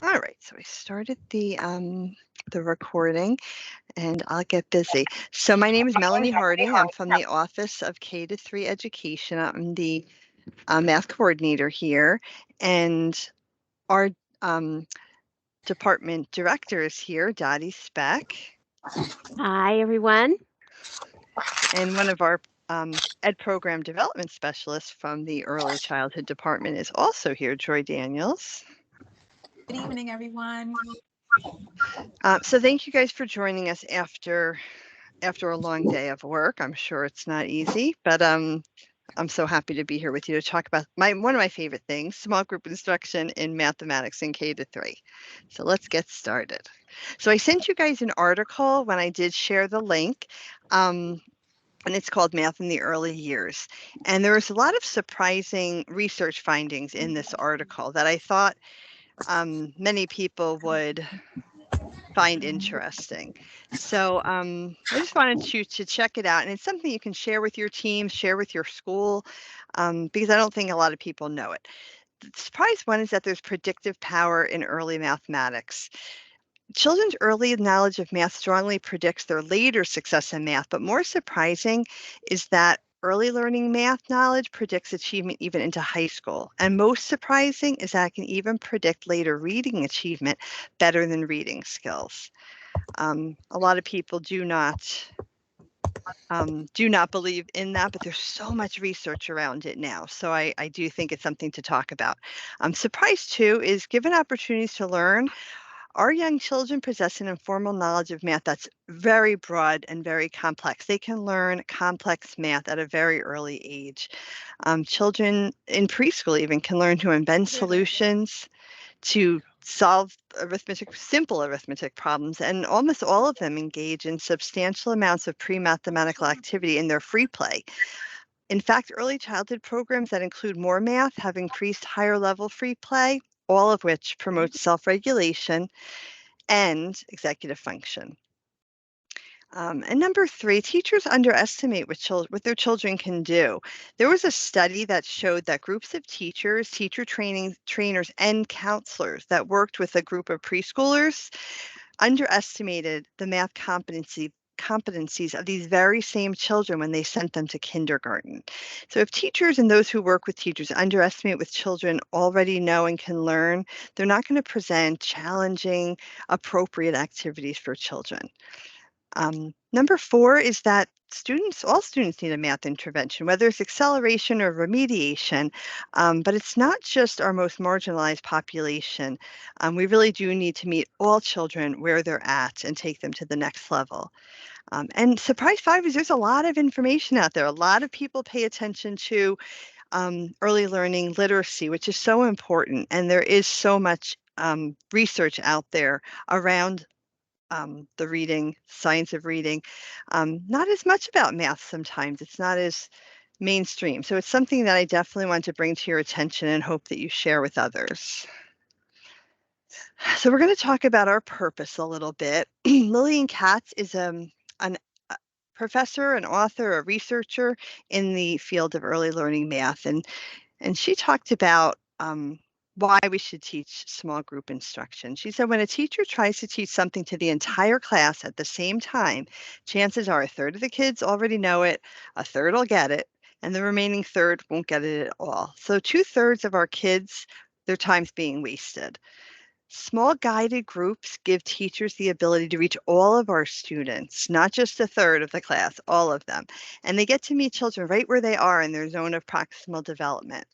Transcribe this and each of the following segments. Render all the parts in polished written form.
All right, so I started the recording and I'll get busy. So my name is Melanie Harding. I'm from the Office of K to 3 Education. I'm the math coordinator here, and our um, department director is here, Dottie Speck, Hi, everyone. and one of our ed program development specialists from the early childhood department is also here, Joy Daniels. Good evening, everyone. So thank you guys for joining us after a long day of work. I'm sure it's not easy, but I'm so happy to be here with you to talk about one of my favorite things, small group instruction in mathematics in K to 3. So let's get started. So I sent you guys an article when I did share the link. And it's called Math in the Early Years. And there was a lot of surprising research findings in this article that I thought many people would find interesting. So I just wanted you to check it out. And it's something you can share with your team, share with your school, because I don't think a lot of people know it. The surprise one is that there's predictive power in early mathematics. Children's early knowledge of math strongly predicts their later success in math, but more surprising is that early learning math knowledge predicts achievement even into high school. And most surprising is that it can even predict later reading achievement better than reading skills. A lot of people do not believe in that, but there's so much research around it now. So I do think it's something to talk about. Surprise two is given opportunities to learn, our young children possess an informal knowledge of math that's very broad and very complex. They can learn complex math at a very early age. Children in preschool even can learn to invent solutions, to solve simple arithmetic problems, and almost all of them engage in substantial amounts of pre-mathematical activity in their free play. In fact, early childhood programs that include more math have increased higher level free play, all of which promotes self-regulation and executive function. And number three, teachers underestimate what their children can do. There was a study that showed that groups of teachers, trainers, and counselors that worked with a group of preschoolers underestimated the math competencies of these very same children when they sent them to kindergarten. So if teachers and those who work with teachers underestimate what children already know and can learn, they're not going to present challenging, appropriate activities for children. Number four is that all students need a math intervention, whether it's acceleration or remediation, but it's not just our most marginalized population. We really do need to meet all children where they're at and take them to the next level. And surprise five is there's a lot of information out there. A lot of people pay attention to early learning literacy, which is so important. And there is so much research out there around the reading, science of reading, not as much about math sometimes. It's not as mainstream. So it's something that I definitely want to bring to your attention and hope that you share with others. So we're going to talk about our purpose a little bit. Lillian Katz is a professor, an author, a researcher in the field of early learning math. And she talked about why we should teach small group instruction. She said, when a teacher tries to teach something to the entire class at the same time, chances are a third of the kids already know it, a third will get it, and the remaining third won't get it at all. So 2/3 of our kids, their time's being wasted. Small guided groups give teachers the ability to reach all of our students, not just a third of the class, all of them. And they get to meet children right where they are in their zone of proximal development.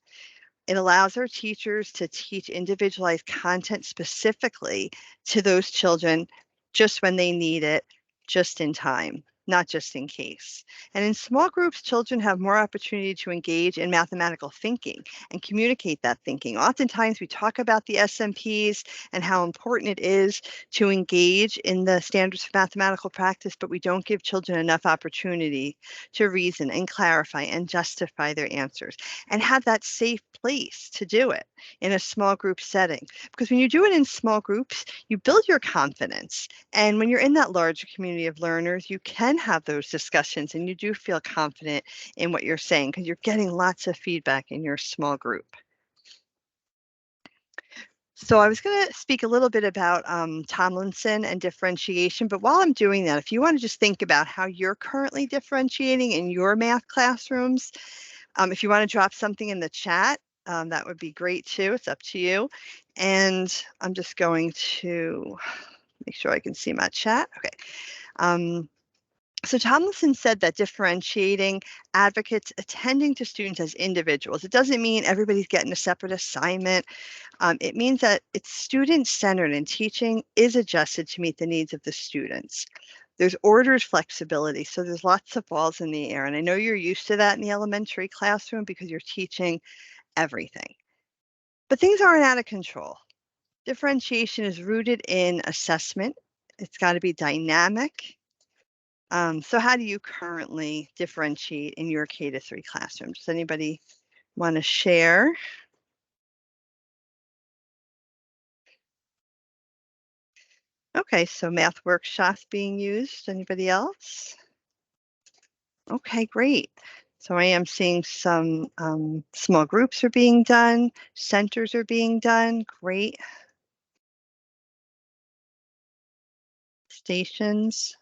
It allows our teachers to teach individualized content specifically to those children just when they need it, just in time, not just in case. And in small groups, children have more opportunity to engage in mathematical thinking and communicate that thinking. Oftentimes we talk about the SMPs and how important it is to engage in the standards of mathematical practice, but we don't give children enough opportunity to reason and clarify and justify their answers and have that safe place to do it in a small group setting. Because when you do it in small groups, you build your confidence. And when you're in that larger community of learners, you can have those discussions and you do feel confident in what you're saying because you're getting lots of feedback in your small group. So I was going to speak a little bit about Tomlinson and differentiation, but while I'm doing that, if you want to just think about how you're currently differentiating in your math classrooms, if you want to drop something in the chat, that would be great too. It's up to you. And I'm just going to make sure I can see my chat. Okay. So Tomlinson said that differentiating advocates attending to students as individuals. It doesn't mean everybody's getting a separate assignment. It means that it's student-centered and teaching is adjusted to meet the needs of the students. There's ordered flexibility, so there's lots of balls in the air. And I know you're used to that in the elementary classroom because you're teaching everything. But things aren't out of control. Differentiation is rooted in assessment. It's got to be dynamic. So how do you currently differentiate in your K-3 classroom? Does anybody want to share? Okay, so math workshops being used. Anybody else? Okay, great. So I am seeing some small groups are being done, centers are being done. Great. Stations.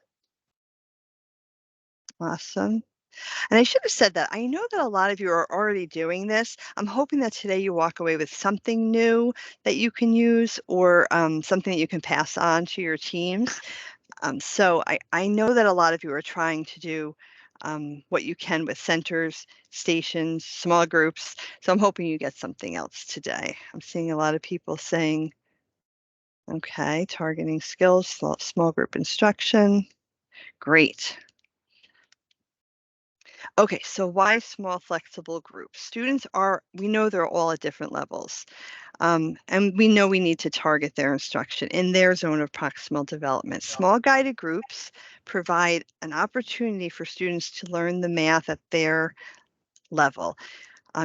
Awesome. And I should have said that. I know that a lot of you are already doing this. I'm hoping that today you walk away with something new that you can use or something that you can pass on to your teams. So I know that a lot of you are trying to do what you can with centers, stations, small groups. So I'm hoping you get something else today. I'm seeing a lot of people saying, okay, targeting skills, small group instruction. Great. Okay, so why small flexible groups? Students are, we know they're all at different levels. And we know we need to target their instruction in their zone of proximal development. Small guided groups provide an opportunity for students to learn the math at their level.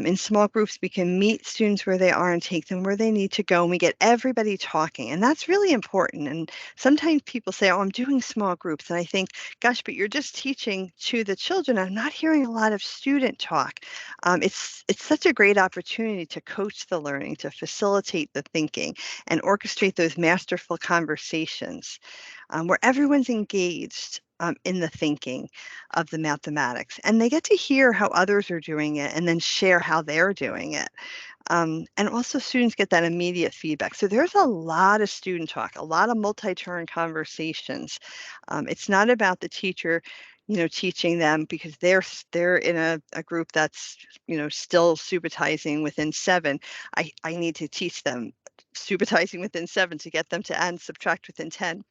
In small groups, we can meet students where they are and take them where they need to go, and we get everybody talking, and that's really important. And sometimes people say, oh, I'm doing small groups, and I think, gosh, but you're just teaching to the children. I'm not hearing a lot of student talk. It's such a great opportunity to coach the learning, to facilitate the thinking, and orchestrate those masterful conversations where everyone's engaged in the thinking of the mathematics, and they get to hear how others are doing it and then share how they're doing it. And also students get that immediate feedback. So there's a lot of student talk, a lot of multi-turn conversations. It's not about the teacher, teaching them because they're in a group that's, still subitizing within 7. I need to teach them subitizing within 7 to get them to add and subtract within 10.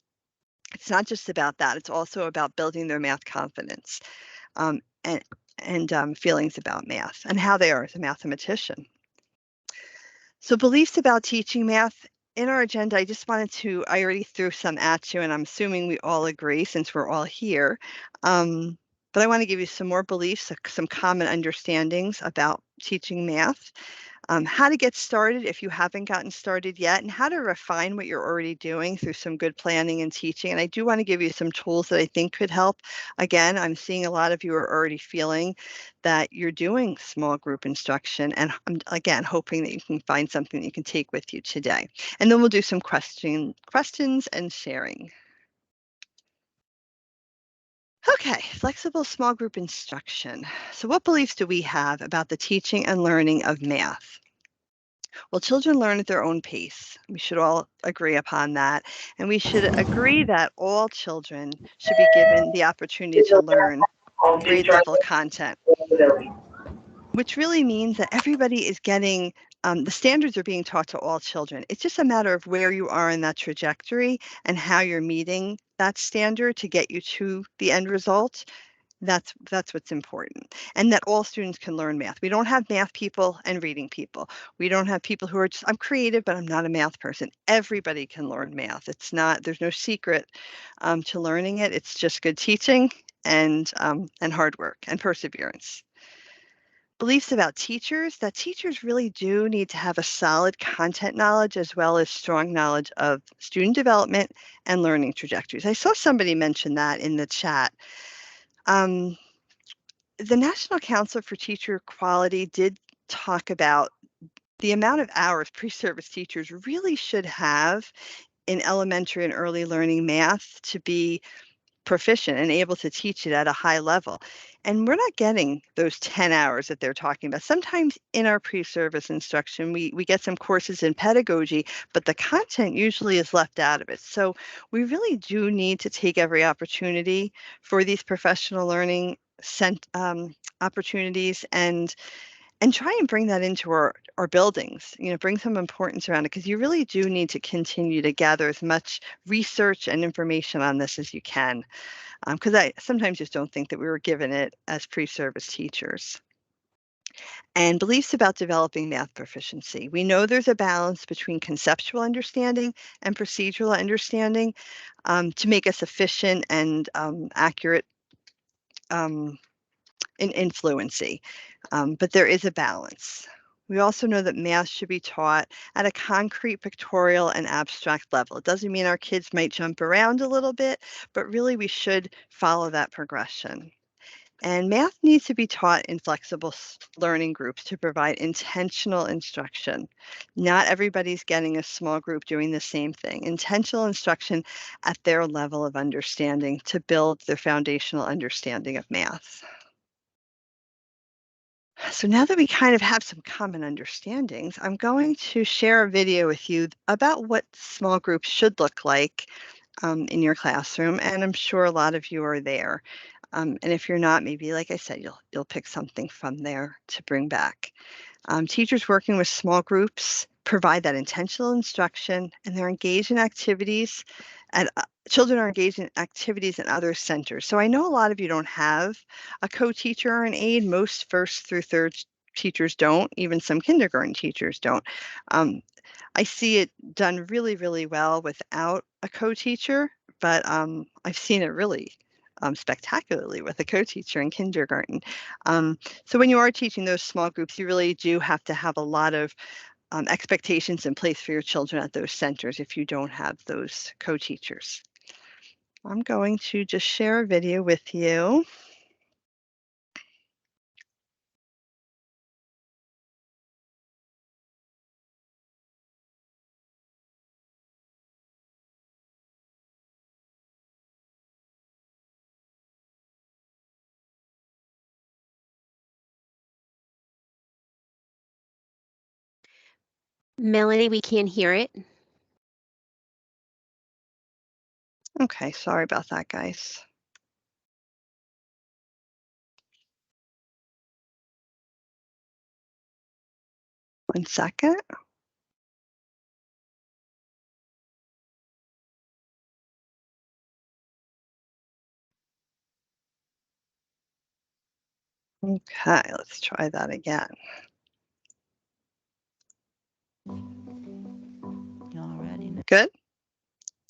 It's not just about that. It's also about building their math confidence um, and feelings about math and how they are as a mathematician. So beliefs about teaching math in our agenda, I already threw some at you, and I'm assuming we all agree since we're all here. But I want to give you some more beliefs, some common understandings about teaching math. How to get started if you haven't gotten started yet, and how to refine what you're already doing through some good planning and teaching. And I do want to give you some tools that I think could help. Again, I'm seeing a lot of you are already feeling that you're doing small group instruction, and I'm again hoping that you can find something that you can take with you today. And then we'll do some questions and sharing. Okay, flexible small group instruction. So what beliefs do we have about the teaching and learning of math? Well, children learn at their own pace. We should all agree upon that. And we should agree that all children should be given the opportunity to learn grade level content, which really means that everybody is getting the standards are being taught to all children. It's just a matter of where you are in that trajectory and how you're meeting that standard to get you to the end result. That's what's important, and that all students can learn math. We don't have math people and reading people. We don't have people who are just, I'm creative, but I'm not a math person. Everybody can learn math. There's no secret to learning it. It's just good teaching and hard work and perseverance. Beliefs about teachers, that teachers really do need to have a solid content knowledge as well as strong knowledge of student development and learning trajectories. I saw somebody mention that in the chat. Um, the National Council for Teacher Quality did talk about The amount of hours pre-service teachers really should have in elementary and early learning math to be proficient and able to teach it at a high level. And we're not getting those 10 hours that they're talking about. Sometimes in our pre-service instruction, we get some courses in pedagogy, but the content usually is left out of it. So we really do need to take every opportunity for these professional learning opportunities and try and bring that into our buildings, bring some importance around it, because you really do need to continue to gather as much research and information on this as you can. Because I sometimes just don't think that we were given it as pre-service teachers. And beliefs about developing math proficiency. We know there's a balance between conceptual understanding and procedural understanding to make us efficient and accurate in fluency. But there is a balance. We also know that math should be taught at a concrete, pictorial, and abstract level. It doesn't mean our kids might jump around a little bit, but really we should follow that progression. And math needs to be taught in flexible learning groups to provide intentional instruction. Not everybody's getting a small group doing the same thing. Intentional instruction at their level of understanding to build their foundational understanding of math. So now that we kind of have some common understandings, I'm going to share a video with you about what small groups should look like in your classroom, and I'm sure a lot of you are there. And if you're not, maybe, like I said, you'll pick something from there to bring back. Teachers working with small groups provide that intentional instruction, and they're engaged in activities, and children are engaged in activities in other centers. So I know a lot of you don't have a co-teacher or an aide. Most first through third teachers don't. Even some kindergarten teachers don't. I see it done really, really well without a co-teacher, but I've seen it really spectacularly with a co-teacher in kindergarten. So when you are teaching those small groups, you really do have to have a lot of expectations in place for your children at those centers if you don't have those co-teachers. I'm going to just share a video with you. Melanie, we can't hear it. Okay, sorry about that, guys. One second. Okay, let's try that again. Good?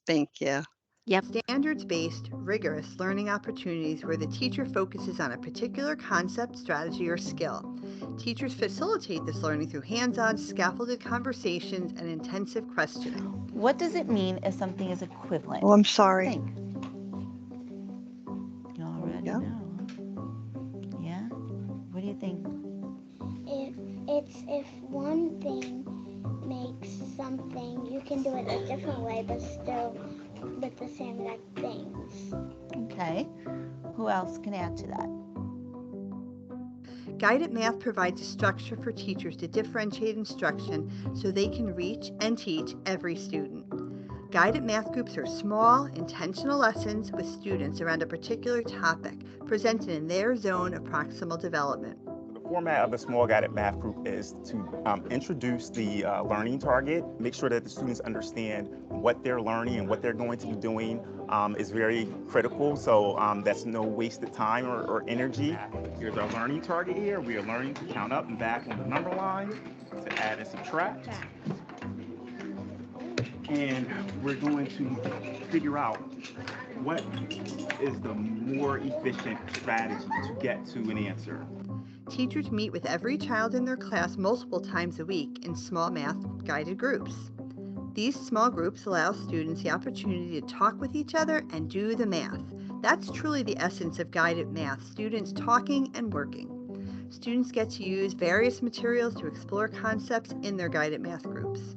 Thank you. Yep. Standards-based, rigorous learning opportunities where the teacher focuses on a particular concept, strategy, or skill. Teachers facilitate this learning through hands-on, scaffolded conversations and intensive questioning. What does it mean if something is equivalent? Oh, I'm sorry. Think. You already Yeah. know. Yeah? What do you think? If one thing makes something, you can do it a different way, but still with the same exact things. Okay. Who else can add to that? Guided math provides a structure for teachers to differentiate instruction so they can reach and teach every student. Guided math groups are small, intentional lessons with students around a particular topic, presented in their zone of proximal development. The format of a small guided math group is to introduce the learning target, make sure that the students understand what they're learning and what they're going to be doing is very critical. So that's no wasted time or energy. Here's our learning target here. We are learning to count up and back on the number line, to add and subtract. And we're going to figure out what is the more efficient strategy to get to an answer. Teachers meet with every child in their class multiple times a week in small math guided groups. These small groups allow students the opportunity to talk with each other and do the math. That's truly the essence of guided math, students talking and working. Students get to use various materials to explore concepts in their guided math groups.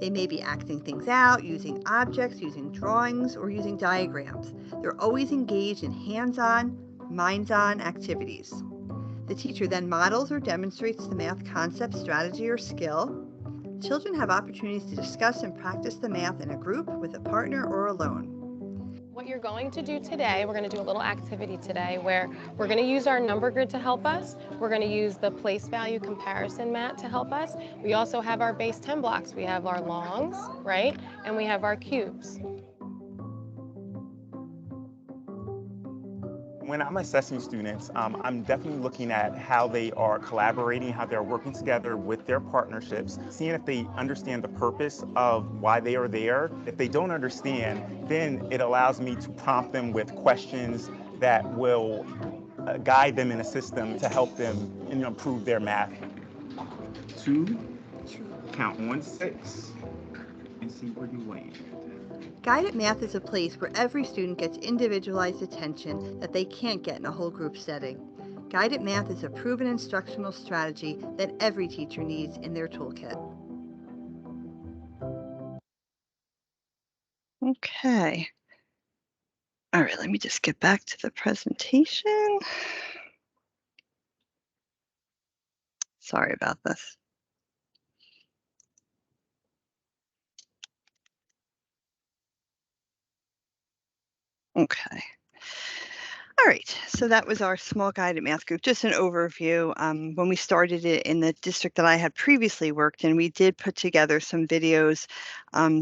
They may be acting things out, using objects, using drawings, or using diagrams. They're always engaged in hands-on, minds-on activities. The teacher then models or demonstrates the math concept, strategy, or skill. Children have opportunities to discuss and practice the math in a group, with a partner, or alone. What you're going to do today, we're going to do a little activity today where we're going to use our number grid to help us. We're going to use the place value comparison mat to help us. We also have our base 10 blocks. We have our longs, right? And we have our cubes. When I'm assessing students, I'm definitely looking at how they are collaborating, how they're working together with their partnerships, seeing if they understand the purpose of why they are there. If they don't understand, then it allows me to prompt them with questions that will guide them in a system to help them improve their math. 2, count on 6, and see where you land. Guided math is a place where every student gets individualized attention that they can't get in a whole group setting. Guided math is a proven instructional strategy that every teacher needs in their toolkit. Okay. All right, let me just get back to the presentation. Sorry about this. Okay. All right, so that was our small guided math group, just an overview. When we started it in the district that I had previously worked in, we did put together some videos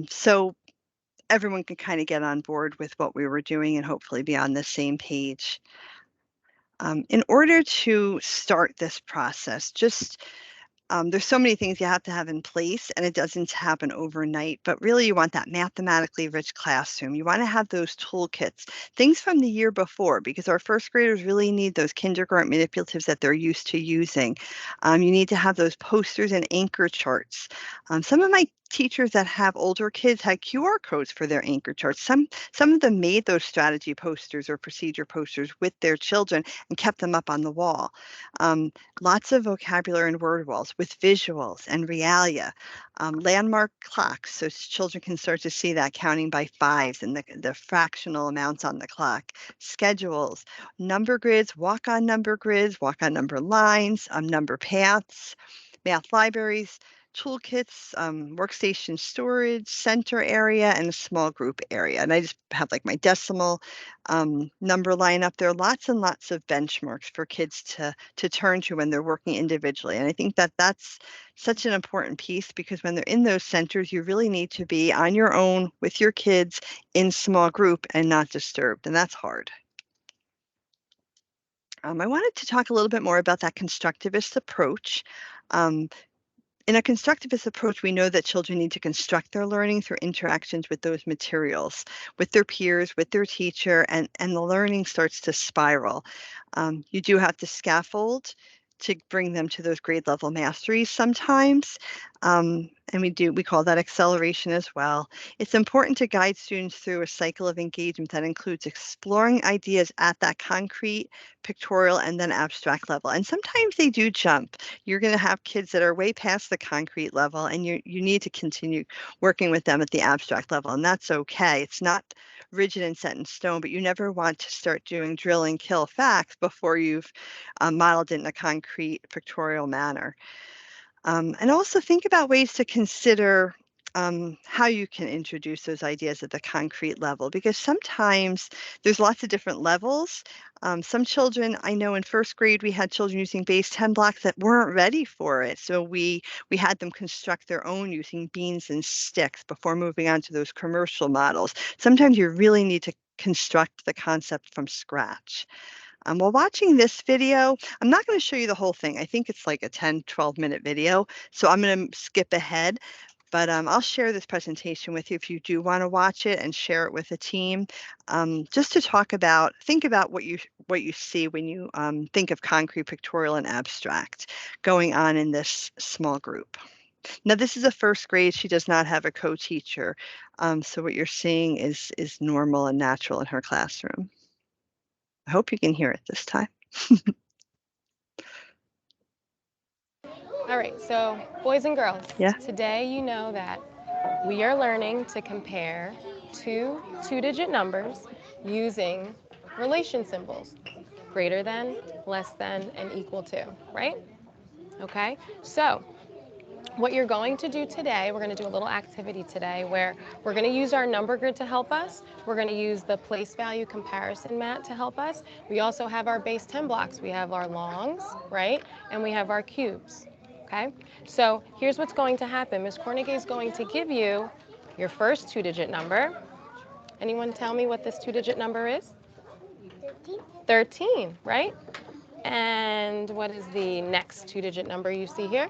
so everyone could kind of get on board with what we were doing and hopefully be on the same page. In order to start this process, there's so many things you have to have in place, and it doesn't happen overnight, but really you want that mathematically rich classroom. You want to have those toolkits, things from the year before, because our first graders really need those kindergarten manipulatives that they're used to using. You need to have those posters and anchor charts. Some of my teachers that have older kids had QR codes for their anchor charts. Some of them made those strategy posters or procedure posters with their children and kept them up on the wall. Lots of vocabulary and word walls with visuals and realia, landmark clocks so children can start to see that counting by fives and the fractional amounts on the clock, schedules, number grids, walk-on number lines, number paths, math libraries, toolkits, workstation storage, center area, and a small group area. And I just have like my decimal number line up there, lots and lots of benchmarks for kids to turn to when they're working individually. And I think that that's such an important piece, because when they're in those centers, you really need to be on your own with your kids in small group and not disturbed. And that's hard. I wanted to talk a little bit more about that constructivist approach. In a constructivist approach, we know that children need to construct their learning through interactions with those materials, with their peers, with their teacher, and the learning starts to spiral. You do have to scaffold to bring them to those grade level masteries sometimes. And we call that acceleration as well. It's important to guide students through a cycle of engagement that includes exploring ideas at that concrete, pictorial, and then abstract level. And sometimes they do jump. You're going to have kids that are way past the concrete level, and you need to continue working with them at the abstract level, and that's okay. It's not rigid and set in stone, but you never want to start doing drill and kill facts before you've modeled it in a concrete pictorial manner. And also think about ways to consider how you can introduce those ideas at the concrete level, because sometimes there's lots of different levels. Some children, I know in first grade, we had children using base 10 blocks that weren't ready for it. So we had them construct their own using beans and sticks before moving on to those commercial models. Sometimes you really need to construct the concept from scratch. While watching this video, I'm not going to show you the whole thing. I think it's like a 10, 12-minute video, so I'm going to skip ahead. But I'll share this presentation with you if you do want to watch it and share it with a team, just to think about what you see when you think of concrete, pictorial, and abstract going on in this small group. Now, this is a first grade. She does not have a co-teacher, so what you're seeing is normal and natural in her classroom. I hope you can hear it this time. All right, so boys and girls, Yeah. today you know that we are learning to compare two-digit numbers using relation symbols, greater than, less than, and equal to, right? Okay, so what you're going to do today, we're going to do a little activity today where we're going to use our number grid to help us. We're going to use the place value comparison mat to help us. We also have our base 10 blocks. We have our longs, right? And we have our cubes, okay? So here's what's going to happen. Ms. Cornegay is going to give you your first two-digit number. Anyone tell me what this two-digit number is? 13. 13, right? And what is the next two-digit number you see here?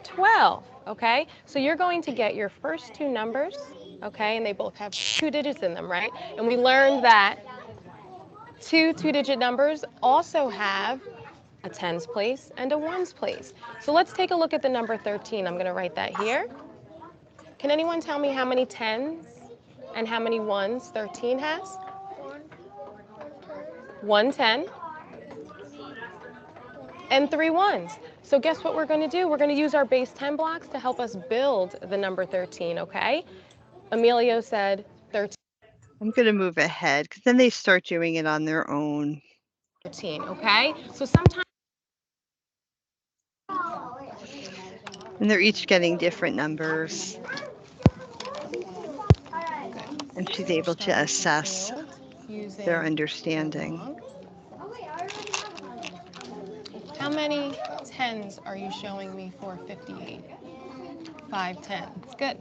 12, okay? So you're going to get your first two numbers, okay? And they both have two digits in them, right? And we learned that two-digit numbers also have a tens place and a ones place. So let's take a look at the number 13. I'm going to write that here. Can anyone tell me how many tens and how many ones 13 has? 1 10 and 3 ones. So guess what we're going to do? We're going to use our base 10 blocks to help us build the number 13, okay? Emilio said 13, I'm going to move ahead because then they start doing it on their own. okay? So sometimes And they're each getting different numbers. And she's we're able to starting assess build using their understanding. long. How many tens are you showing me for 58? 5 tens. Good.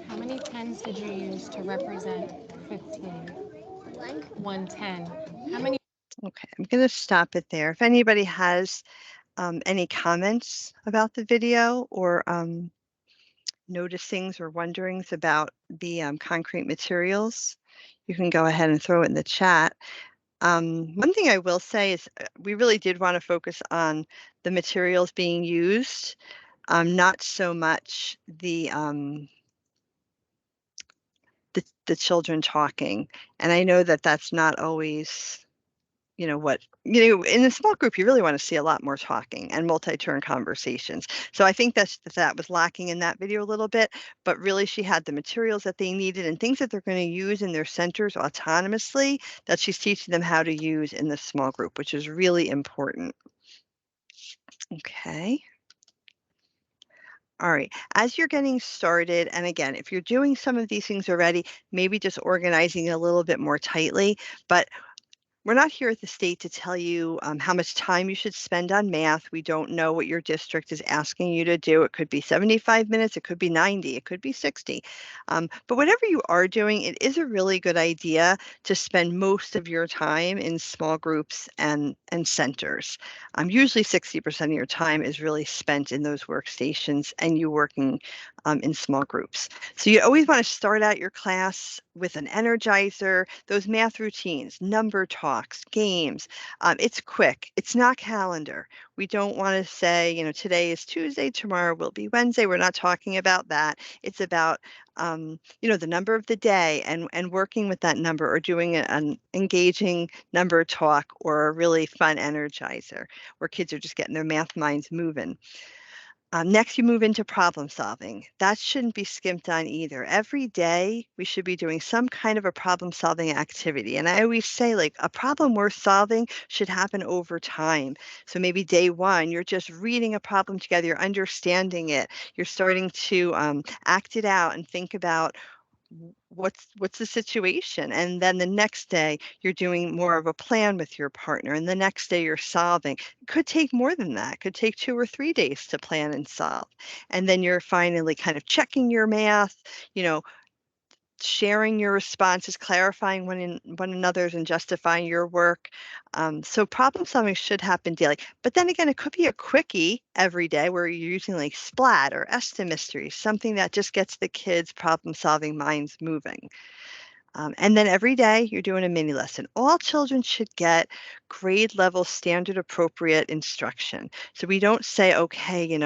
How many tens did you use to represent 15? 1 10. How many? Okay, I'm going to stop it there. If anybody has any comments about the video or noticings or wonderings about the concrete materials, you can go ahead and throw it in the chat. One thing I will say is we really did want to focus on the materials being used, not so much the children talking. And I know that that's not always, in a small group, you really want to see a lot more talking and multi-turn conversations. So I think that was lacking in that video a little bit, but really she had the materials that they needed and things that they're going to use in their centers autonomously that she's teaching them how to use in the small group, which is really important. Okay. All right, as you're getting started, and again, if you're doing some of these things already, maybe just organizing a little bit more tightly, but we're not here at the state to tell you how much time you should spend on math. We don't know what your district is asking you to do. It could be 75 minutes, it could be 90, it could be 60. But whatever you are doing, it is a really good idea to spend most of your time in small groups and centers. Usually 60% of your time is really spent in those workstations and you working in small groups. So you always want to start out your class with an energizer, those math routines, number talks, games. It's quick. It's not calendar. We don't want to say, today is Tuesday, tomorrow will be Wednesday. We're not talking about that. It's about, the number of the day and working with that number or doing an engaging number talk or a really fun energizer where kids are just getting their math minds moving. Next, you move into problem solving. That shouldn't be skimped on either. Every day, we should be doing some kind of a problem solving activity. And I always say, like, a problem worth solving should happen over time. So maybe day one, you're just reading a problem together, you're understanding it, you're starting to act it out and think about what's the situation, and then the next day you're doing more of a plan with your partner, and the next day you're solving. It could take more than that. It could take 2 or 3 days to plan and solve, and then you're finally kind of checking your math, you know sharing your responses, clarifying one another's and justifying your work. So problem solving should happen daily. But then again, it could be a quickie every day where you're using like Splat or Mystery, something that just gets the kids' problem solving minds moving. And then every day you're doing a mini lesson. All children should get grade level standard appropriate instruction. So we don't say, okay,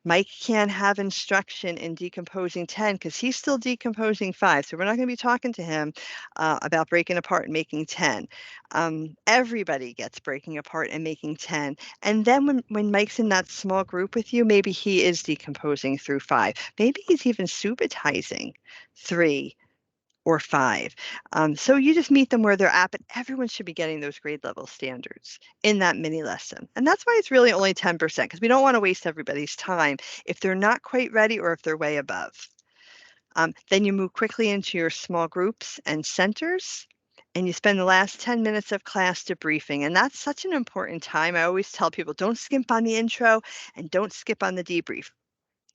Mike can't have instruction in decomposing 10 because he's still decomposing 5. So we're not going to be talking to him about breaking apart and making 10. Everybody gets breaking apart and making 10. And then when Mike's in that small group with you, maybe he is decomposing through 5. Maybe he's even subitizing 3 or 5. So you just meet them where they're at, but everyone should be getting those grade level standards in that mini lesson. And that's why it's really only 10% because we don't want to waste everybody's time if they're not quite ready or if they're way above. Then you move quickly into your small groups and centers. And you spend the last 10 minutes of class debriefing. And that's such an important time. I always tell people don't skimp on the intro and don't skip on the debrief.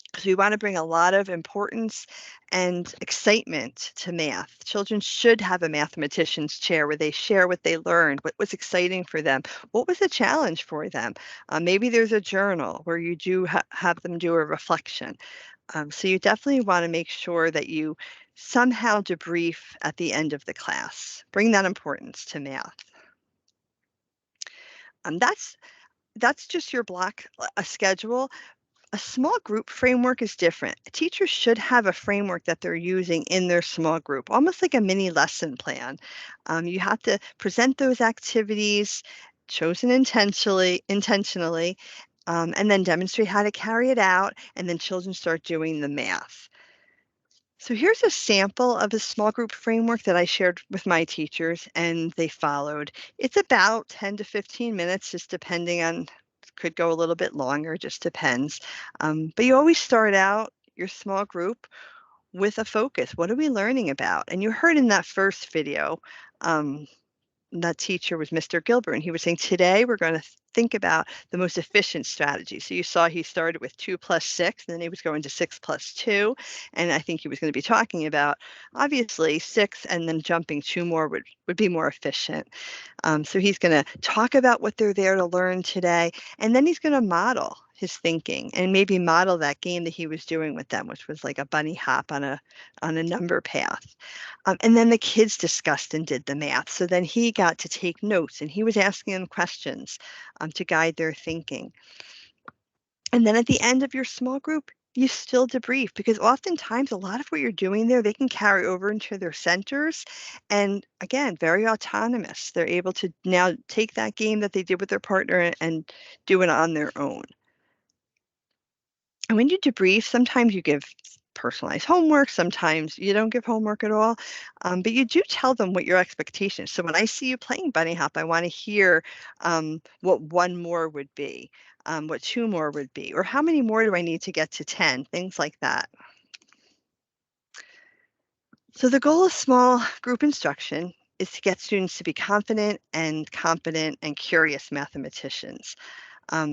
Because we want to bring a lot of importance and excitement to math. Children should have a mathematician's chair where they share what they learned, what was exciting for them, what was a challenge for them. Maybe there's a journal where you do have them do a reflection. So you definitely want to make sure that you somehow debrief at the end of the class. Bring that importance to math. That's just your block, a schedule. A small group framework is different. Teachers should have a framework that they're using in their small group, almost like a mini lesson plan. You have to present those activities chosen intentionally, and then demonstrate how to carry it out, and then children start doing the math. So here's a sample of a small group framework that I shared with my teachers and they followed. It's about 10 to 15 minutes, just depending on, could go a little bit longer, just depends. But you always start out your small group with a focus. What are we learning about? And you heard in that first video, that teacher was Mr. Gilbert, and he was saying, today we're going to think about the most efficient strategy. So you saw he started with 2 plus 6, and then he was going to 6 plus 2. And I think he was going to be talking about, obviously, 6 and then jumping 2 more would be more efficient. So he's going to talk about what they're there to learn today, and then he's going to model his thinking and maybe model that game that he was doing with them, which was like a bunny hop on a number path. And then the kids discussed and did the math. So then he got to take notes and he was asking them questions to guide their thinking. And then at the end of your small group, you still debrief because oftentimes a lot of what you're doing there, they can carry over into their centers. And again, very autonomous. They're able to now take that game that they did with their partner and do it on their own. And when you debrief, sometimes you give personalized homework, sometimes you don't give homework at all, but you do tell them what your expectations. So when I see you playing bunny hop, I want to hear what 1 more would be, what 2 more would be, or how many more do I need to get to 10, things like that. So the goal of small group instruction is to get students to be confident and competent and curious mathematicians.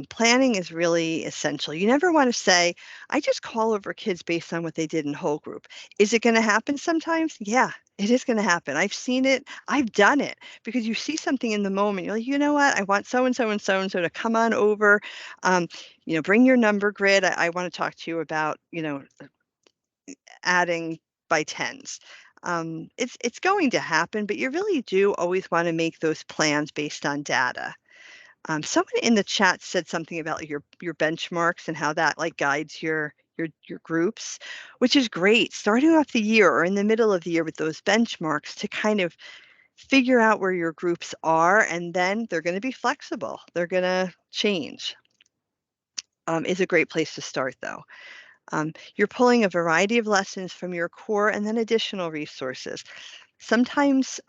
Planning is really essential. You never want to say, I just call over kids based on what they did in whole group. Is it going to happen sometimes? Yeah, it is going to happen. I've seen it. I've done it because you see something in the moment. You're like, you know what? I want so and so and so and so to come on over. Bring your number grid. I want to talk to you about, adding by tens. It's going to happen, but you really do always want to make those plans based on data. Someone in the chat said something about your benchmarks and how that like guides your groups, which is great. Starting off the year or in the middle of the year with those benchmarks to kind of figure out where your groups are, and then they're going to be flexible. They're going to change. Is a great place to start though. You're pulling a variety of lessons from your core and then additional resources. Sometimes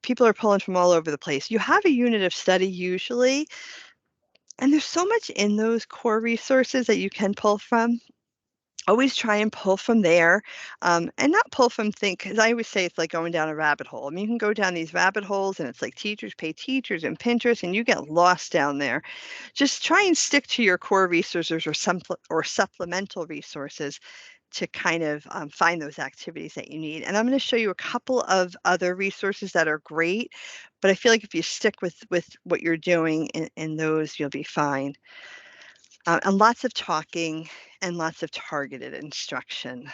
people are pulling from all over the place. You have a unit of study usually, and there's so much in those core resources that you can pull from. Always try and pull from there, and not pull from because I always say it's like going down a rabbit hole. I mean, you can go down these rabbit holes and it's like teachers pay teachers and Pinterest and you get lost down there. Just try and stick to your core resources or supplemental resources to kind of find those activities that you need. And I'm going to show you a couple of other resources that are great, but I feel like if you stick with what you're doing in those, you'll be fine. And lots of talking and lots of targeted instruction.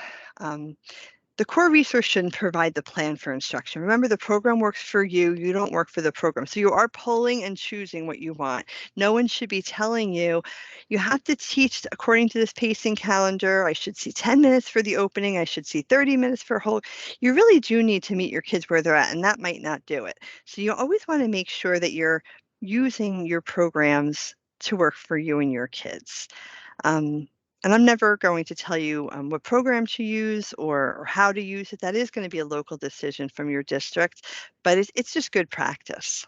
The core resource shouldn't provide the plan for instruction. Remember, the program works for you. You don't work for the program. So you are pulling and choosing what you want. No one should be telling you, you have to teach according to this pacing calendar. I should see 10 minutes for the opening. I should see 30 minutes for a whole. You really do need to meet your kids where they're at, and that might not do it. So you always want to make sure that you're using your programs to work for you and your kids. And I'm never going to tell you what program to use or how to use it. That is going to be a local decision from your district, but it's just good practice.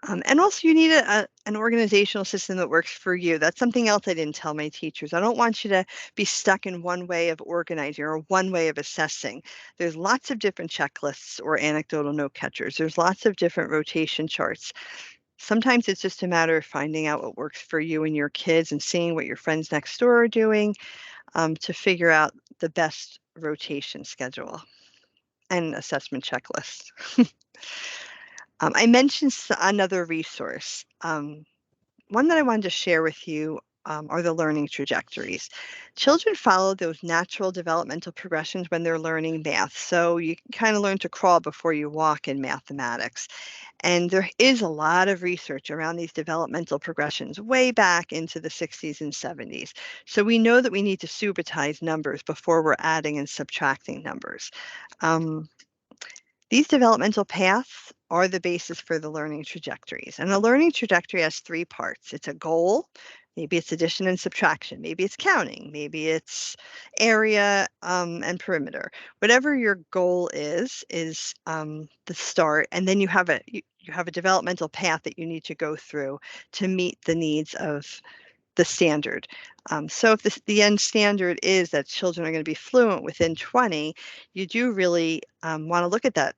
And also you need an organizational system that works for you. That's something else I didn't tell my teachers. I don't want you to be stuck in one way of organizing or one way of assessing. There's lots of different checklists or anecdotal note catchers. There's lots of different rotation charts. Sometimes it's just a matter of finding out what works for you and your kids and seeing what your friends next door are doing to figure out the best rotation schedule and assessment checklist. I mentioned another resource. One that I wanted to share with you are the learning trajectories. Children follow those natural developmental progressions when they're learning math. So you can kind of learn to crawl before you walk in mathematics. And there is a lot of research around these developmental progressions way back into the 60s and 70s. So we know that we need to subitize numbers before we're adding and subtracting numbers. These developmental paths are the basis for the learning trajectories. And a learning trajectory has three parts. It's a goal, maybe it's addition and subtraction, maybe it's counting, maybe it's area and perimeter. Whatever your goal is the start, and then you have a developmental path that you need to go through to meet the needs of the standard. So if the end standard is that children are going to be fluent within 20, you do really want to look at that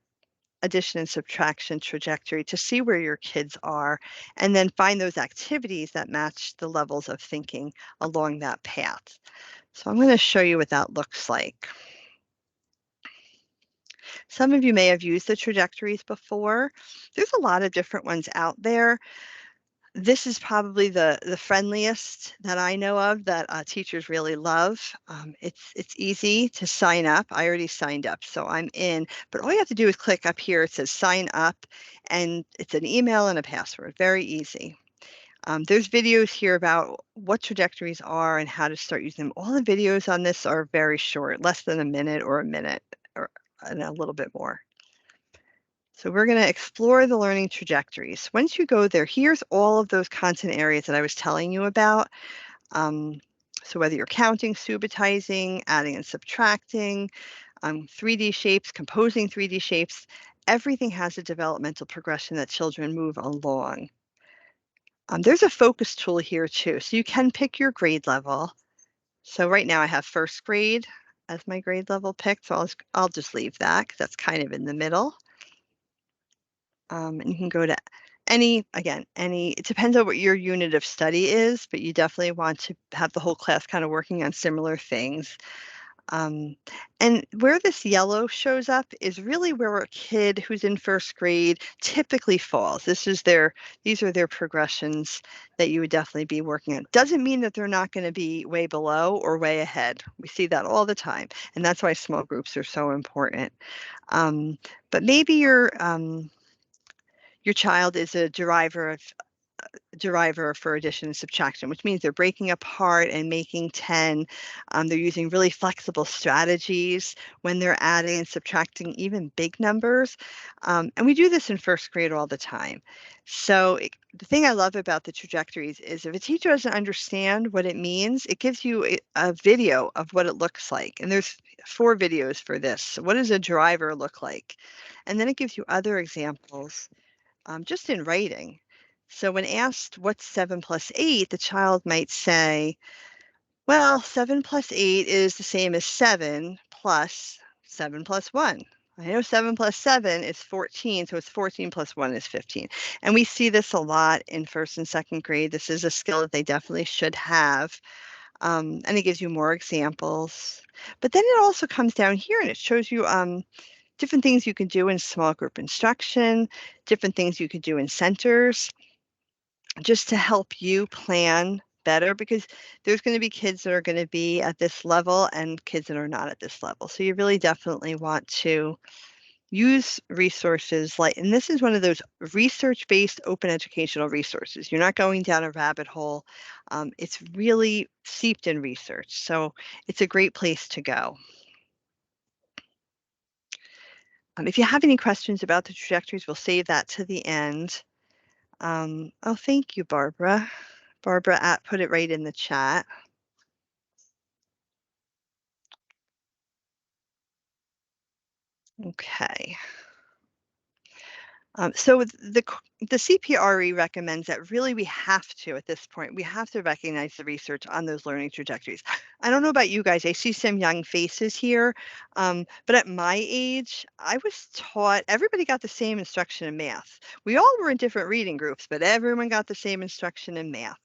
addition and subtraction trajectory to see where your kids are, and then find those activities that match the levels of thinking along that path. So I'm going to show you what that looks like. Some of you may have used the trajectories before. There's a lot of different ones out there. This is probably the friendliest that I know of that teachers really love. It's easy to sign up. I already signed up, so I'm in. But all you have to do is click up here. It says sign up, and it's an email and a password. Very easy. There's videos here about what trajectories are and how to start using them. All the videos on this are very short, less than a minute or and a little bit more. So we're going to explore the learning trajectories. Once you go there, here's all of those content areas that I was telling you about. So whether you're counting, subitizing, adding and subtracting, 3D shapes, composing 3D shapes, everything has a developmental progression that children move along. There's a focus tool here too, so you can pick your grade level. So right now I have first grade as my grade level picked, so I'll just leave that because that's kind of in the middle. And you can go to it depends on what your unit of study is, but you definitely want to have the whole class kind of working on similar things. And where this yellow shows up is really where a kid who's in first grade typically falls. These are their progressions that you would definitely be working on. Doesn't mean that they're not going to be way below or way ahead. We see that all the time, and that's why small groups are so important. But maybe your child is a deriver for addition and subtraction, which means they're breaking apart and making 10. They're using really flexible strategies when they're adding and subtracting even big numbers. And we do this in first grade all the time. So the thing I love about the trajectories is if a teacher doesn't understand what it means, it gives you a video of what it looks like. And there's 4 videos for this. So what does a driver look like? And then it gives you other examples just in writing. So when asked what's 7 plus 8, the child might say, well, 7 plus 8 is the same as 7 plus 7 plus 1. I know 7 plus 7 is 14, so it's 14 plus 1 is 15. And we see this a lot in first and second grade. This is a skill that they definitely should have. And it gives you more examples. But then it also comes down here and it shows you different things you can do in small group instruction, different things you can do in centers, just to help you plan better because there's going to be kids that are going to be at this level and kids that are not at this level. So you really definitely want to use resources like, and this is one of those research-based open educational resources. You're not going down a rabbit hole. It's really seeped in research. So it's a great place to go. If you have any questions about the trajectories, we'll save that to the end. Oh, thank you, Barbara. Barbara put it right in the chat. Okay. So the CPRE recommends that really we have to, at this point, we have to recognize the research on those learning trajectories. I don't know about you guys, I see some young faces here, but at my age, I was taught, everybody got the same instruction in math. We all were in different reading groups, but everyone got the same instruction in math.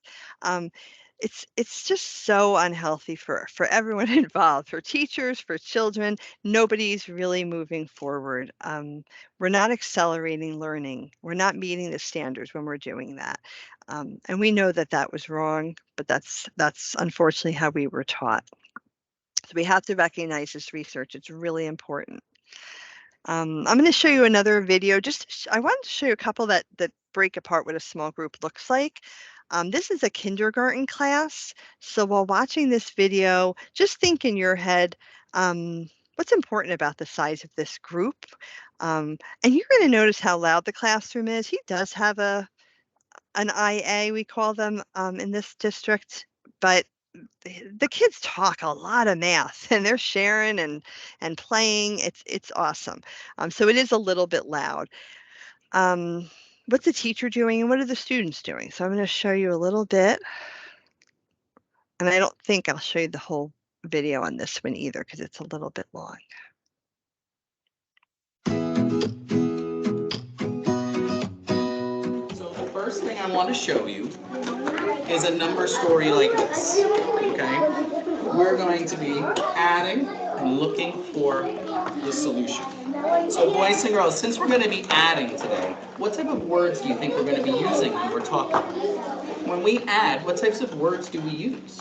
It's just so unhealthy for everyone involved, for teachers, for children. Nobody's really moving forward. We're not accelerating learning. We're not meeting the standards when we're doing that. And we know that that was wrong, but that's unfortunately how we were taught. So we have to recognize this research. It's really important. I'm going to show you another video. I wanted to show you a couple that break apart what a small group looks like. This is a kindergarten class. So while watching this video, just think in your head, what's important about the size of this group? And you're going to notice how loud the classroom is. He does have an IA, we call them in this district, but the kids talk a lot of math and they're sharing and playing. It's awesome. So it is a little bit loud. What's the teacher doing and what are the students doing? So I'm going to show you a little bit. And I don't think I'll show you the whole video on this one either because it's a little bit long. So the first thing I want to show you is a number story like this, okay? We're going to be adding and looking for the solution. So boys and girls, since we're going to be adding today, what type of words do you think we're going to be using when we're talking? When we add, what types of words do we use?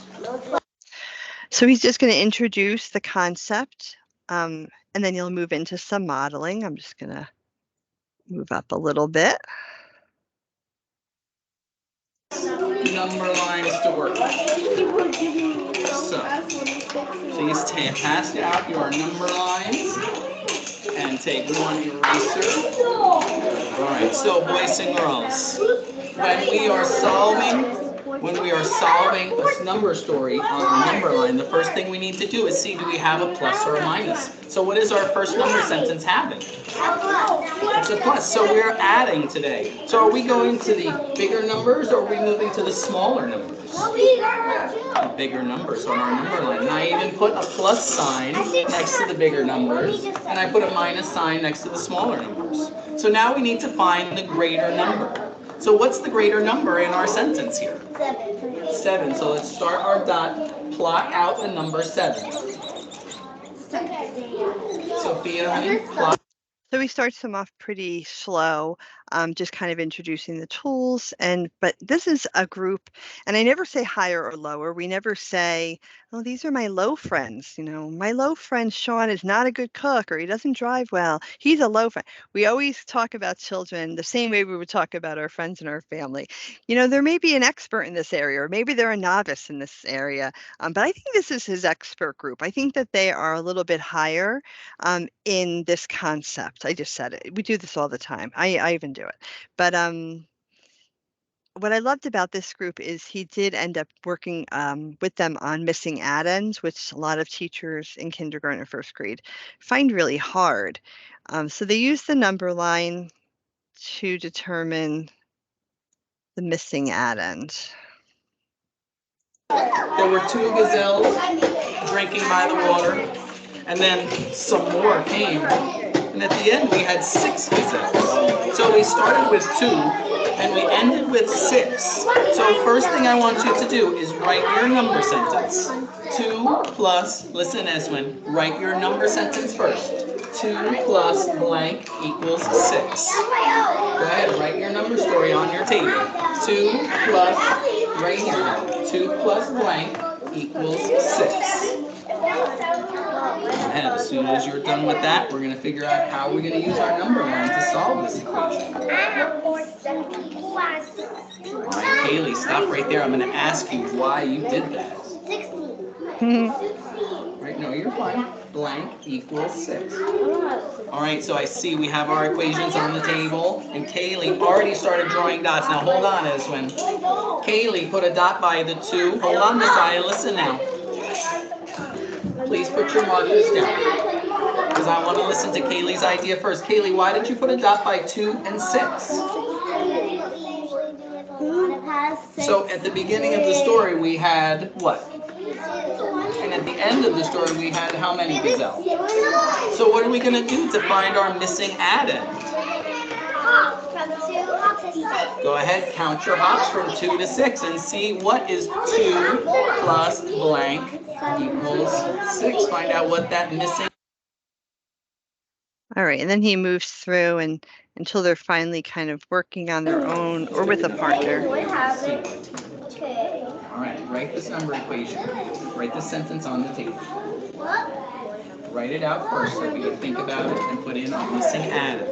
So he's just going to introduce the concept, and then you'll move into some modeling. I'm just going to move up a little bit. Number lines to work with. So you pass out your number lines and take one eraser. All right, so boys and girls, when we are solving a number story on a number line, the first thing we need to do is see, do we have a plus or a minus? So what is our first number sentence having? It's a plus. So we're adding today. So are we going to the bigger numbers or are we moving to the smaller numbers? The bigger numbers on our number line. And I even put a plus sign next to the bigger numbers and I put a minus sign next to the smaller numbers. So now we need to find the greater number. So what's the greater number in our sentence here? 7. So let's start our dot, plot out the number 7. Sophia, honey, plot. So he starts them off pretty slow, just kind of introducing the tools. But this is a group, and I never say higher or lower. We never say, oh, these are my low friends. You know, my low friend Sean is not a good cook or he doesn't drive well. He's a low friend. We always talk about children the same way we would talk about our friends and our family. You know, there may be an expert in this area or maybe they're a novice in this area, but I think this is his expert group. I think that they are a little bit higher in this concept. I just said it. We do this all the time. I even do it. But what I loved about this group is he did end up working with them on missing add-ins, which a lot of teachers in kindergarten or first grade find really hard. So they use the number line to determine the missing add-ins. There were 2 gazelles drinking by the water, and then some more came. And at the end, we had 6 gazelles. So we started with 2, and we ended with 6. So first thing I want you to do is write your number sentence. 2 plus, listen Eswin, write your number sentence first. 2 plus blank equals 6. Go ahead, write your number story on your table. 2 plus right here. 2 plus blank equals 6. And as soon as you're done with that, we're going to figure out how we're going to use our number line to solve this equation. All right, Kaylee, stop right there. I'm going to ask you why you did that. 16. Right, no, you're fine. Blank equals 6. All right, so I see we have our equations on the table, and Kaylee already started drawing dots. Now hold on, Eswin. Kaylee put a dot by the 2. Hold on, Messiah, listen now. Please put your markers down, because I want to listen to Kaylee's idea first. Kaylee, why did you put a dot by 2 and 6? So at the beginning of the story, we had what? And at the end of the story, we had how many, Gazelle? So what are we going to do to find our missing add-in? Go ahead, count your hops from 2 to 6 and see what is 2 plus blank equals 6. Find out what that missing. All right, and then he moves through and until they're finally kind of working on their own or with a partner. All right, write this number equation. Write the sentence on the table. Write it out first so we can think about it and put in our missing add-in.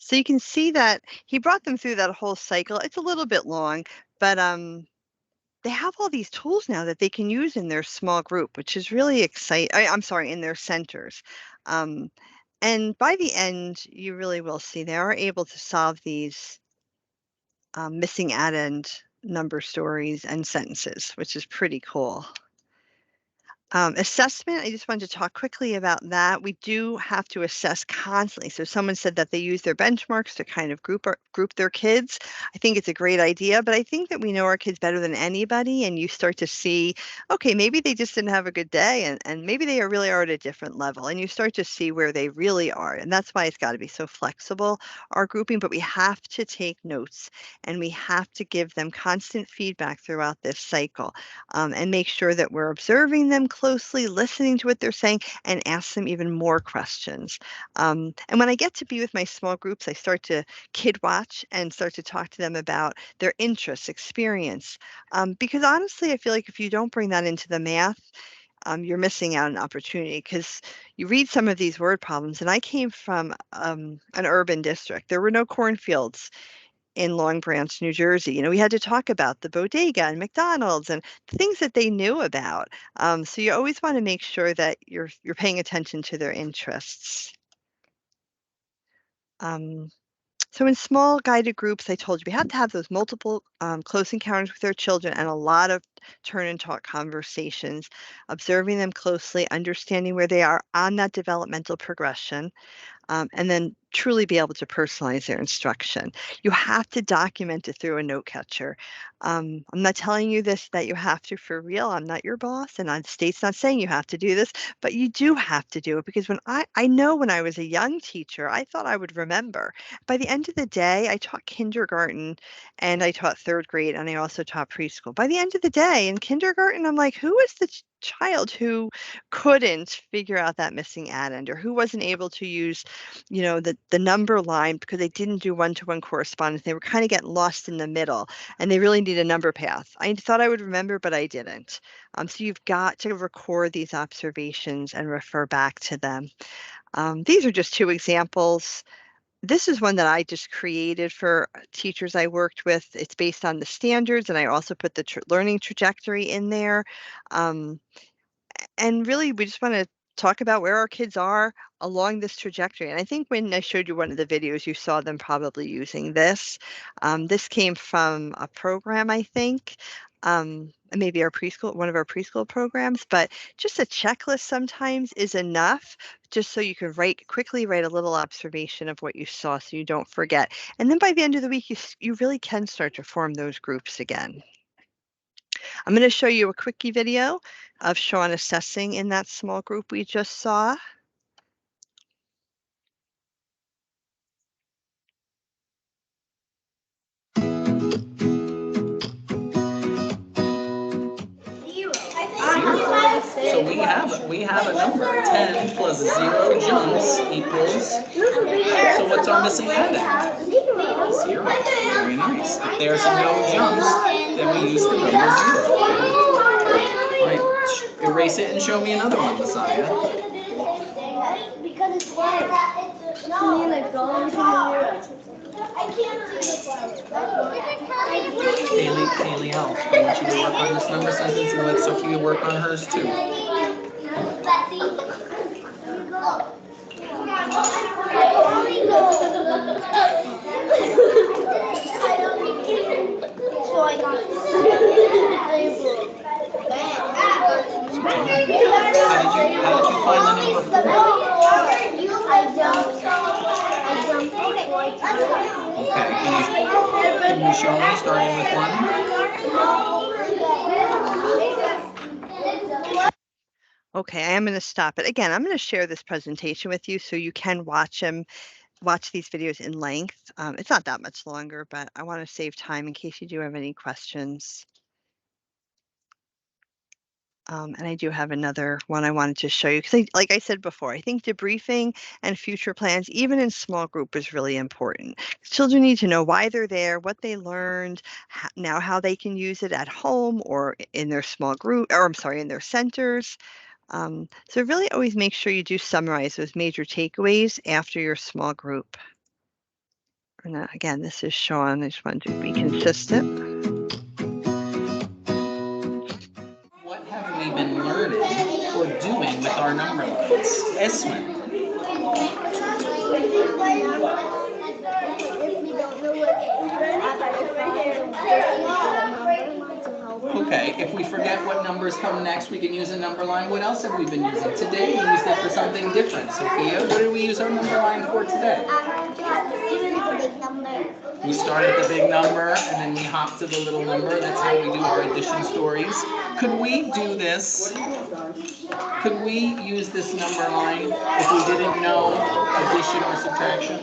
So you can see that he brought them through that whole cycle. It's a little bit long, but they have all these tools now that they can use in their small group, which is really exciting. I'm sorry, in their centers. Um, and by the end, you really will see they are able to solve these missing add-end number stories and sentences, which is pretty cool. Assessment, I just wanted to talk quickly about that. We do have to assess constantly. So someone said that they use their benchmarks to kind of group their kids. I think it's a great idea, but I think that we know our kids better than anybody, and you start to see, okay, maybe they just didn't have a good day, and maybe they really are at a different level, and you start to see where they really are. And that's why it's got to be so flexible, our grouping, but we have to take notes, and we have to give them constant feedback throughout this cycle, and make sure that we're observing them closely, listening to what they're saying, and ask them even more questions. And when I get to be with my small groups, I start to kid watch and start to talk to them about their interests, experience. Because honestly, I feel like if you don't bring that into the math, you're missing out an opportunity because you read some of these word problems. And I came from an urban district. There were no cornfields in Long Branch, New Jersey. You know, we had to talk about the bodega and McDonald's and the things that they knew about. So you always want to make sure that you're paying attention to their interests. So in small guided groups, I told you we have to have those multiple close encounters with our children and a lot of turn and talk conversations, observing them closely, understanding where they are on that developmental progression. And then truly be able to personalize their instruction. You have to document it through a note catcher. I'm not telling you this that you have to for real. I'm not your boss, and the state's not saying you have to do this, but you do have to do it because when I know when I was a young teacher, I thought I would remember. By the end of the day, I taught kindergarten and I taught third grade and I also taught preschool. By the end of the day in kindergarten, I'm like, who is the child who couldn't figure out that missing addend or who wasn't able to use the number line because they didn't do one-to-one correspondence. They were kind of getting lost in the middle and they really need a number path. I thought I would remember, but I didn't. So you've got to record these observations and refer back to them. These are just two examples. This is one that I just created for teachers I worked with. It's based on the standards, and I also put the learning trajectory in there. And really, we just want to talk about where our kids are along this trajectory. And I think when I showed you one of the videos, you saw them probably using this. This came from a program, I think, maybe one of our preschool programs, but just a checklist sometimes is enough just so you can quickly write a little observation of what you saw so you don't forget. And then by the end of the week, you really can start to form those groups again. I'm going to show you a quickie video of Sean assessing in that small group we just saw. have a number. 10 plus 0 jumps equals. So what's our missing addend? 0. Very nice. If there's no jumps, then we use the number 0. Right. Erase it and show me another one, Messiah. Because it's white. Kaylee, help. I want you to work on this number sentence and let Sophia work on hers too. How did you find the number 4? I jumped 4 times. Okay, can you show me starting with 1? Okay, I am going to stop it. Again, I'm going to share this presentation with you so you can watch these videos in length. It's not that much longer, but I want to save time in case you do have any questions. And I do have another one I wanted to show you because, like I said before, I think debriefing and future plans, even in small group, is really important. Children need to know why they're there, what they learned, now how they can use it at home or in their small group, or I'm sorry, in their centers. So really always make sure you do summarize those major takeaways after your small group. And again, this is Sean. I just wanted to be consistent. What have we been learning or doing with our number lines? Esmond. Okay, if we forget what numbers come next, we can use a number line. What else have we been using? Today we used it for something different. Sophia, what did we use our number line for today? We start at the big number and then we hop to the little number. That's how we do our addition stories. Could we do this? Could we use this number line if we didn't know addition or subtraction?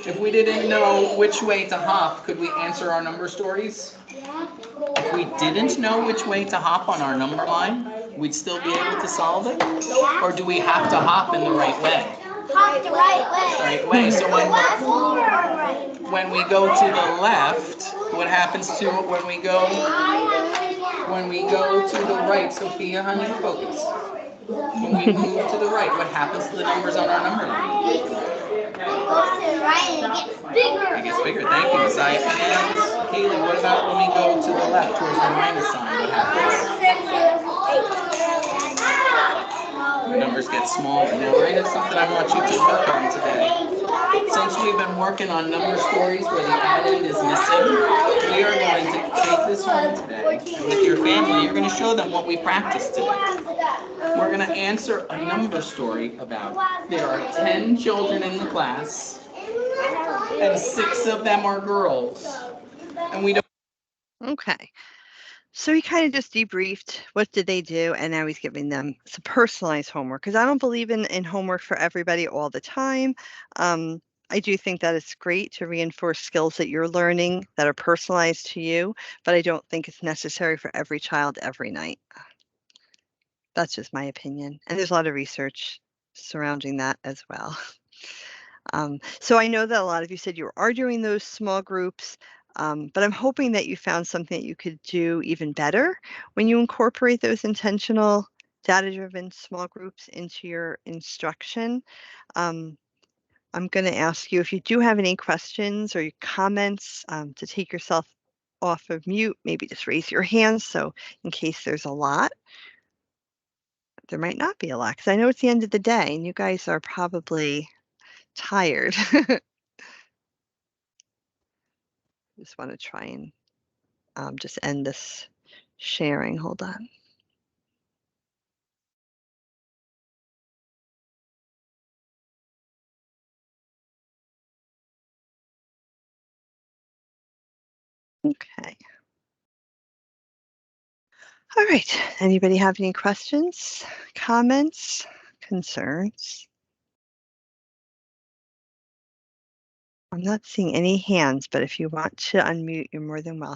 If we didn't know which way to hop, could we answer our number stories? If we didn't know which way to hop on our number line, we'd still be able to solve it? Or do we have to hop in the right way? Hop the right way. The right way. So when we go to the left, what happens to it when we go to the right? Sophia, honey, focus. When we move to the right, what happens to the numbers on our number line? It goes to the right and it gets bigger. It gets bigger. Thank you, Messiah. And Kaylee, what about when we go to the left towards the minus sign? What happens? The numbers get smaller. Now, I have something I want you to work on today. Since we've been working on number stories where the addend is missing, we are going to take this home today. And with your family, you're going to show them what we practiced today. We're going to answer a number story about there are 10 children in the class, and 6 of them are girls. And we don't. Okay. So he kind of just debriefed what did they do, and now he's giving them some personalized homework because I don't believe in homework for everybody all the time. I do think that it's great to reinforce skills that you're learning that are personalized to you, but I don't think it's necessary for every child every night. That's just my opinion. And there's a lot of research surrounding that as well. So I know that a lot of you said you are doing those small groups, but I'm hoping that you found something that you could do even better when you incorporate those intentional data-driven small groups into your instruction. I'm going to ask you if you do have any questions or comments to take yourself off of mute, maybe just raise your hand so in case there's a lot. There might not be a lot because I know it's the end of the day and you guys are probably tired. Just want to try and just end this sharing. Hold on. Okay. All right. Anybody have any questions, comments, concerns? I'm not seeing any hands, but if you want to unmute, you're more than welcome.